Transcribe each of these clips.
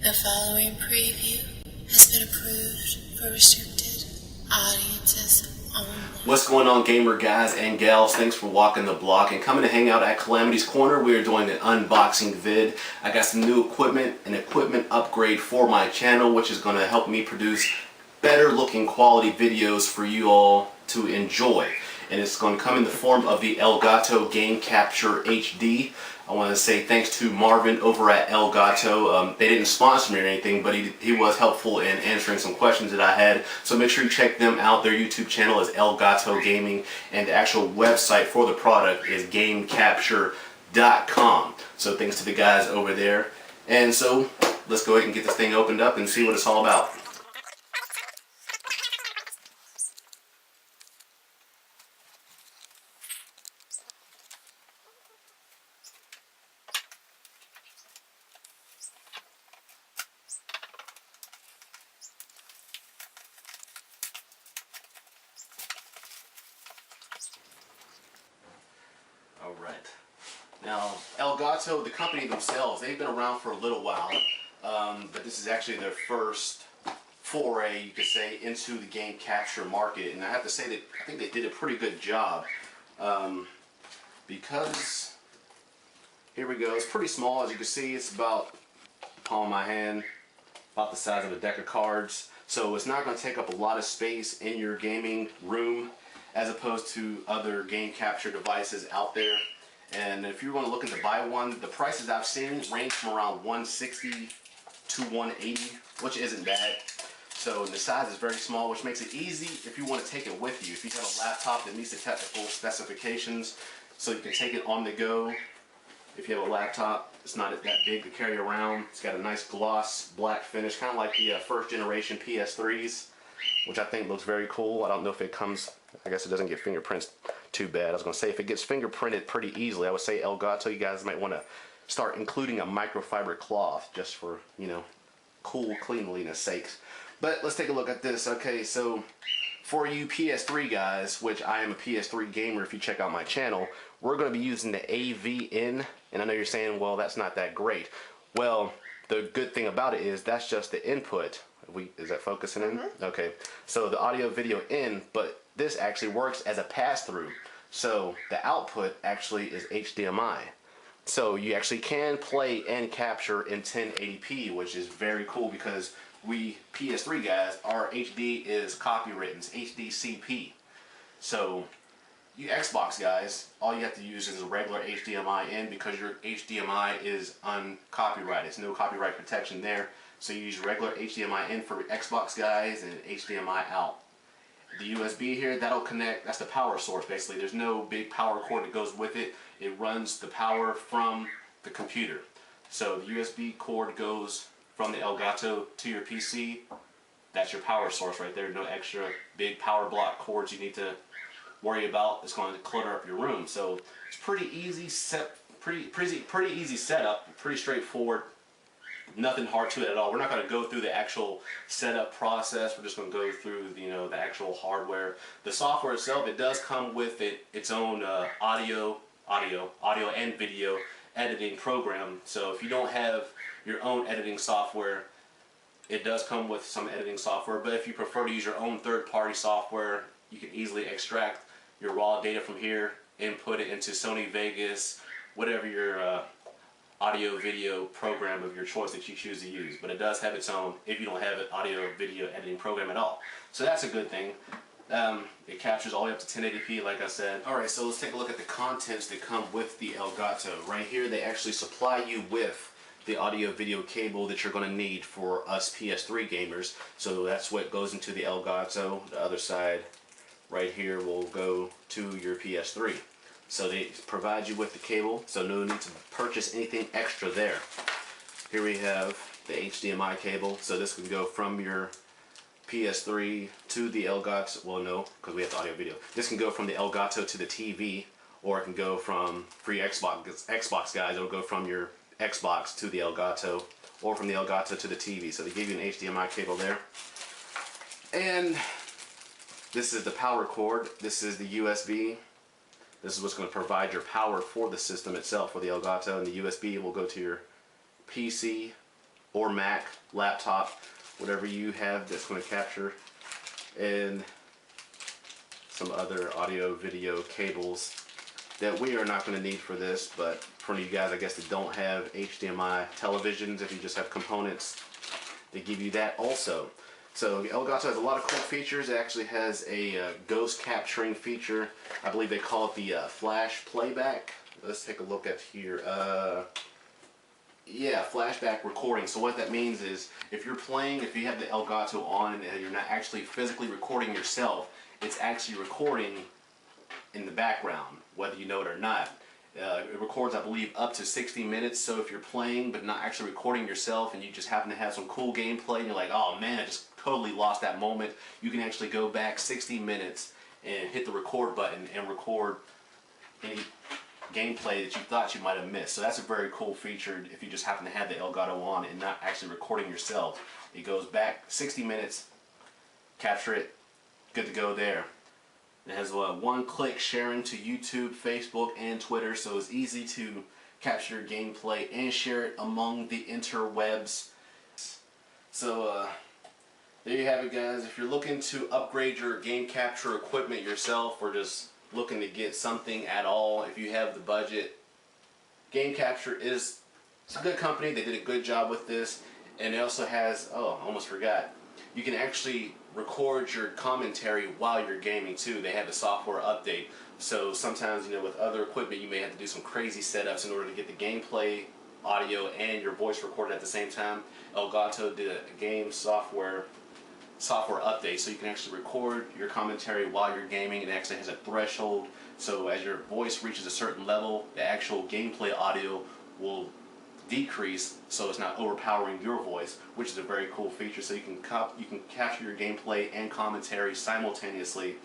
The following preview has been approved for restricted audiences only. What's going on, gamer guys and gals? Thanks for walking the block and coming to hang out at Calamity's Corner. We are doing an unboxing vid. I got some new equipment, an equipment upgrade for my channel, which is going to help me produce better looking quality videos for you all to enjoy. And it's going to come in the form of the Elgato Game Capture HD. I want to say thanks to Marvin over at Elgato. They didn't sponsor me or anything, but he was helpful in answering some questions that I had. So make sure you check them out. Their YouTube channel is Elgato Gaming, and the actual website for the product is GameCapture.com. So thanks to the guys over there. And so let's go ahead and get this thing opened up and see what it's all about. Alright. Now, Elgato, the company themselves, they've been around for a little while, but this is actually their first foray, you could say, into the game capture market. And I have to say that I think they did a pretty good job, because, here we go, it's pretty small. As you can see, it's about the palm of my hand, about the size of a deck of cards. So it's not going to take up a lot of space in your gaming room, as opposed to other game capture devices out there. And if you're going to look to buy one, the prices I've seen range from around $160 to $180, which isn't bad. So the size is very small, which makes it easy if you want to take it with you. If you have a laptop that meets the technical specifications, so you can take it on the go. If you have a laptop, it's not that big to carry around. It's got a nice gloss black finish, kind of like the first generation PS3s, which I think looks very cool. I don't know if it comes, I guess it doesn't get fingerprints too bad. I was going to say if it gets fingerprinted pretty easily, I would say Elgato, you guys might want to start including a microfiber cloth just for, you know, cool cleanliness sakes. But let's take a look at this. Okay, so for you PS3 guys, which I am a PS3 gamer if you check out my channel, we're going to be using the AV in, and I know you're saying, well, that's not that great. Well, the good thing about it is that's just the input. Is that focusing in? Okay, so the audio video in, but this actually works as a pass-through. So the output actually is HDMI. So you actually can play and capture in 1080p, which is very cool because we PS3 guys, our HD is copywritten, it's HDCP. So you Xbox guys, all you have to use is a regular HDMI in because your HDMI is uncopyrighted. There's no copyright protection there. So you use regular HDMI in for Xbox guys and HDMI out. The USB here, that'll connect, that's the power source basically. There's no big power cord that goes with it. It runs the power from the computer. So the USB cord goes from the Elgato to your PC. That's your power source right there. No extra big power block cords you need to worry about. It's going to clutter up your room. So it's pretty easy pretty easy setup, pretty straightforward. Nothing hard to it at all. We're not going to go through the actual setup process. We're just going to go through, you know, the actual hardware. The software itself, it does come with its own audio and video editing program. So if you don't have your own editing software, it does come with some editing software. But if you prefer to use your own third-party software, you can easily extract your raw data from here, input it into Sony Vegas, whatever your audio video program of your choice that you choose to use. But it does have its own, if you don't have an audio video editing program at all. So that's a good thing. It captures all the way up to 1080p, like I said. Alright, so let's take a look at the contents that come with the Elgato. Right here they actually supply you with the audio video cable that you're going to need for us PS3 gamers. So that's what goes into the Elgato. The other side right here will go to your PS3. So they provide you with the cable, so no need to purchase anything extra there. Here we have the HDMI cable, so this can go from your PS3 to the Elgato. Well, no, because we have the audio video. This can go from the Elgato to the TV, or it can go from, for your Xbox guys, it'll go from your Xbox to the Elgato, or from the Elgato to the TV. So they give you an HDMI cable there. And this is the power cord. This is the USB. This is what's going to provide your power for the system itself, for the Elgato, and the USB will go to your PC or Mac, laptop, whatever you have that's going to capture, and some other audio video cables that we are not going to need for this, but for you guys I guess that don't have HDMI televisions, if you just have components, they give you that also. So Elgato has a lot of cool features. It actually has a ghost capturing feature. I believe they call it the flash playback. Let's take a look at here. Yeah, flashback recording. So what that means is if you're playing, if you have the Elgato on and you're not actually physically recording yourself, it's actually recording in the background, whether you know it or not. It records, I believe, up to 60 minutes. So if you're playing but not actually recording yourself and you just happen to have some cool gameplay and you're like, oh man, I just totally lost that moment, you can actually go back 60 minutes and hit the record button and record any gameplay that you thought you might have missed. So that's a very cool feature if you just happen to have the Elgato on and not actually recording yourself. It goes back 60 minutes, capture it, good to go there. It has one-click sharing to YouTube, Facebook, and Twitter, so it's easy to capture your gameplay and share it among the interwebs. So there you have it, guys. If you're looking to upgrade your game capture equipment yourself, or just looking to get something at all, if you have the budget, Game Capture it's a good company. They did a good job with this, and it also has, oh, I almost forgot, you can actually record your commentary while you're gaming too. They have a software update, so sometimes, you know, with other equipment you may have to do some crazy setups in order to get the gameplay audio and your voice recorded at the same time. Elgato did a game software update, so you can actually record your commentary while you're gaming. It actually has a threshold, so as your voice reaches a certain level, the actual gameplay audio will decrease, so it's not overpowering your voice, which is a very cool feature. So you can capture your gameplay and commentary simultaneously.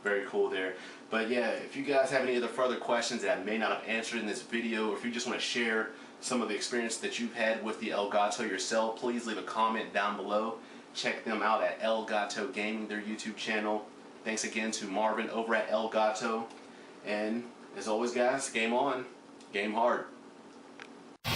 Very cool there. But yeah, if you guys have any other further questions that I may not have answered in this video, or if you just want to share some of the experience that you've had with the Elgato yourself, please leave a comment down below. Check them out at Elgato Gaming, their YouTube channel. Thanks again to Marvin over at Elgato. And as always, guys, game on, game hard. The